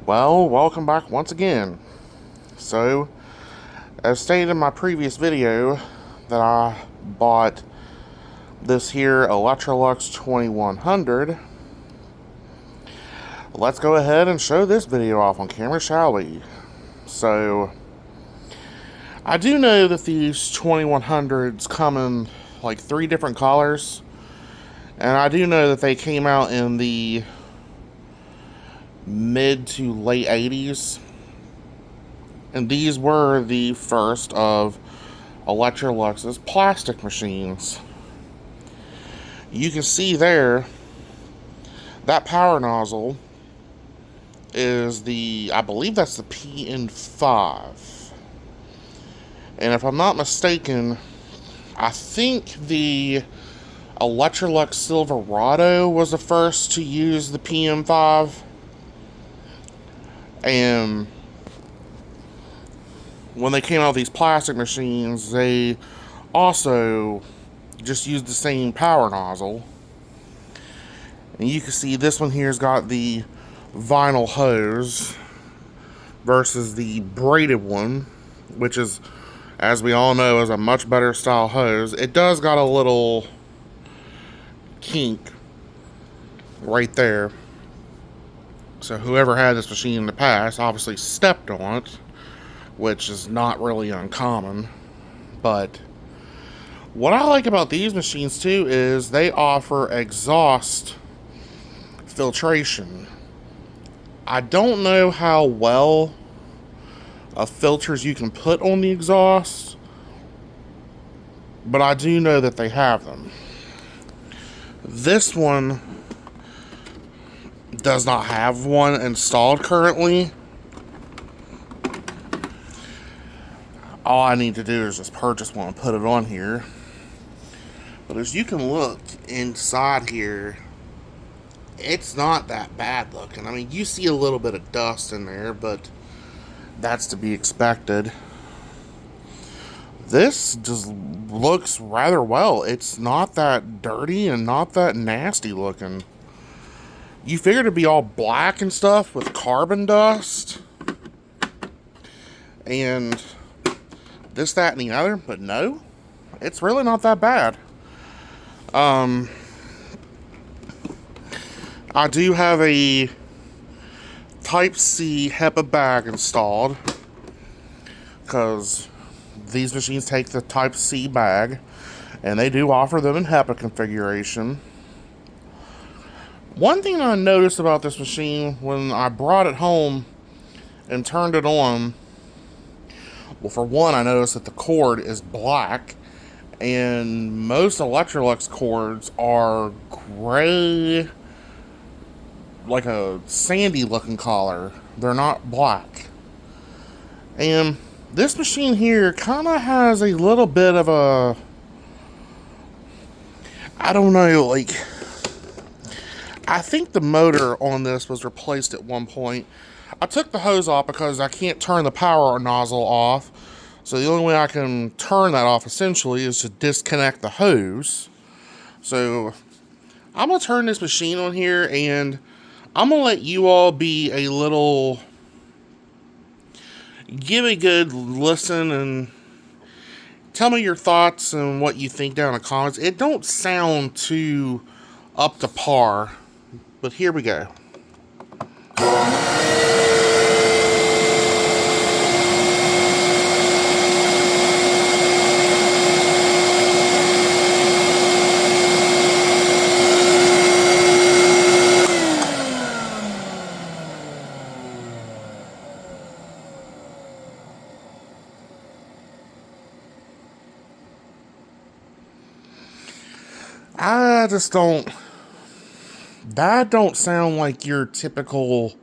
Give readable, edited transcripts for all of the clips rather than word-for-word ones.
Well, welcome back once again. So, as stated in my previous video, that I bought this here Electrolux 2100. Let's go ahead and show this video off on camera, shall we? So, I do know that these 2100s come in like 3 different colors. And I do know that they came out in the mid to late 80s. And these were the first of Electrolux's plastic machines. You can see there, that power nozzle is I believe that's the PN5. And if I'm not mistaken, I think the Electrolux Silverado was the first to use the PM5. And when they came out with these plastic machines, they also just used the same power nozzle. And you can see this one here's got the vinyl hose versus the braided one, which is, as we all know, is a much better style hose. It does got a little kink right there. So whoever had this machine in the past obviously stepped on it, which is not really uncommon. But what I like about these machines too is they offer exhaust filtration. I don't know how well of filters you can put on the exhaust, but I do know that they have them. This one does not have one installed currently. All I need to do is just purchase one and put it on here. But as you can look inside here, it's not that bad looking. I mean, you see a little bit of dust in there, but that's to be expected. This just looks rather well. It's not that dirty and not that nasty looking. You figure it'd be all black and stuff with carbon dust and this, that, and the other, but no, it's really not that bad. I do have a Type-C HEPA bag installed because these machines take the Type-C bag, and they do offer them in HEPA configuration. One thing I noticed about this machine when I brought it home and turned it on, well, for one, I noticed that the cord is black, and most Electrolux cords are gray, like a sandy looking color. They're not black. And this machine here kind of has a little bit of a, I don't know, like, I think the motor on this was replaced at one point. I took the hose off because I can't turn the power nozzle off. So the only way I can turn that off essentially is to disconnect the hose. So I'm going to turn this machine on here and I'm going to let you all be a little, give a good listen and tell me your thoughts and what you think down in the comments. It don't sound too up to par, but here we go. I just don't, that don't sound like your typical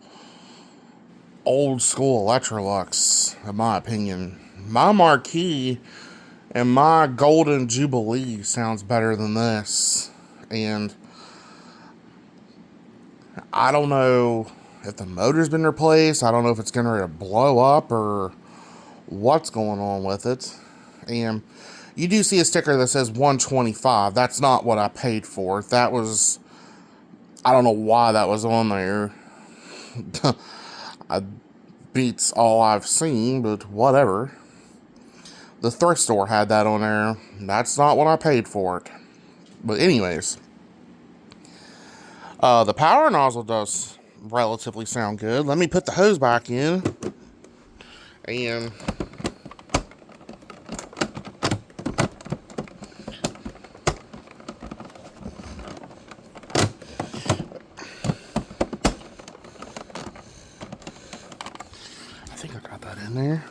old school Electrolux, in my opinion. My Marquee and my Golden Jubilee sounds better than this. And I don't know if the motor's been replaced. I don't know if it's going to blow up or what's going on with it. And you do see a sticker that says 125. That's not what I paid for. That was, I don't know why that was on there. Beats all I've seen, but whatever. The thrift store had that on there. That's not what I paid for it. But anyways, the power nozzle does relatively sound good. Let me put the hose back in. And I think I got that in there.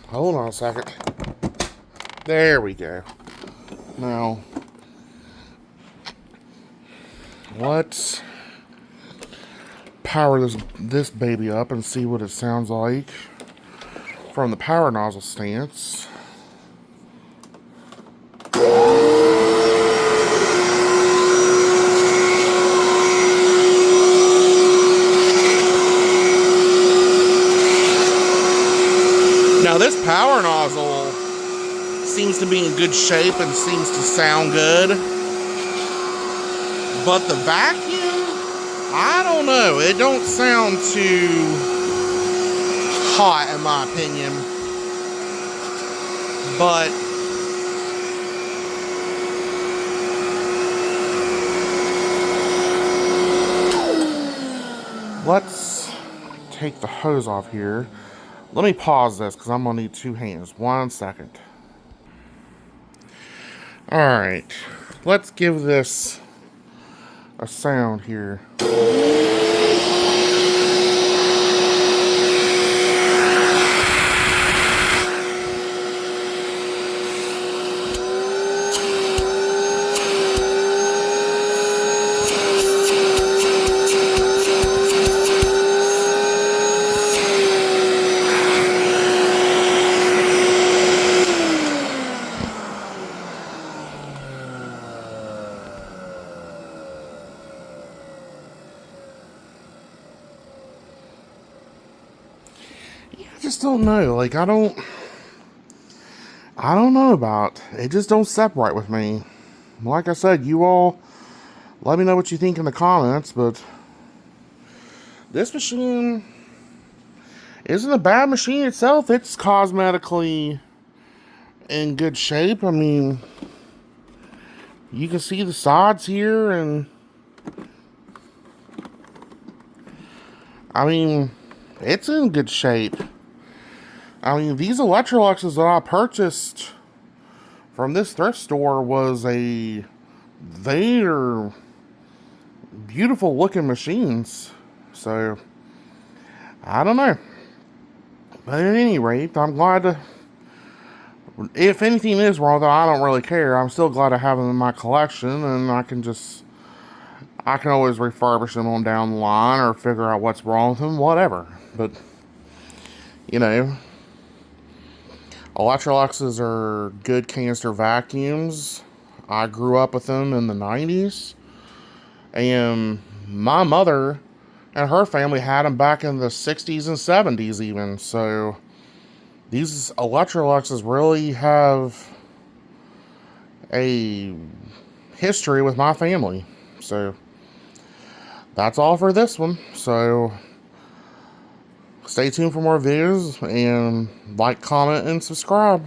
Hold on a second. There we go. Now, let's power this baby up and see what it sounds like from the power nozzle stance. Now this power nozzle seems to be in good shape and seems to sound good. But the vacuum, I don't know. It don't sound too hot in my opinion. But let's take the hose off here. Let me pause this because I'm going to need 2 hands. 1 second. Alright. Let's give this a sound here. I just don't know. Like, I don't know about it. Just don't separate with me. Like I said, you all let me know what you think in the comments, but this machine isn't a bad machine itself. It's cosmetically in good shape. I mean, you can see the sides here, and I mean, it's in good shape. I mean, these Electroluxes that I purchased from this thrift store they're beautiful looking machines. So, I don't know. But at any rate, I'm glad to, if anything is wrong, though, I don't really care. I'm still glad to have them in my collection, and I can always refurbish them on down the line or figure out what's wrong with them, whatever. But, you know, Electroluxes are good canister vacuums. I grew up with them in the 90s. And my mother and her family had them back in the 60s and 70s even. So these Electroluxes really have a history with my family. So that's all for this one. So stay tuned for more videos, and like, comment, and subscribe.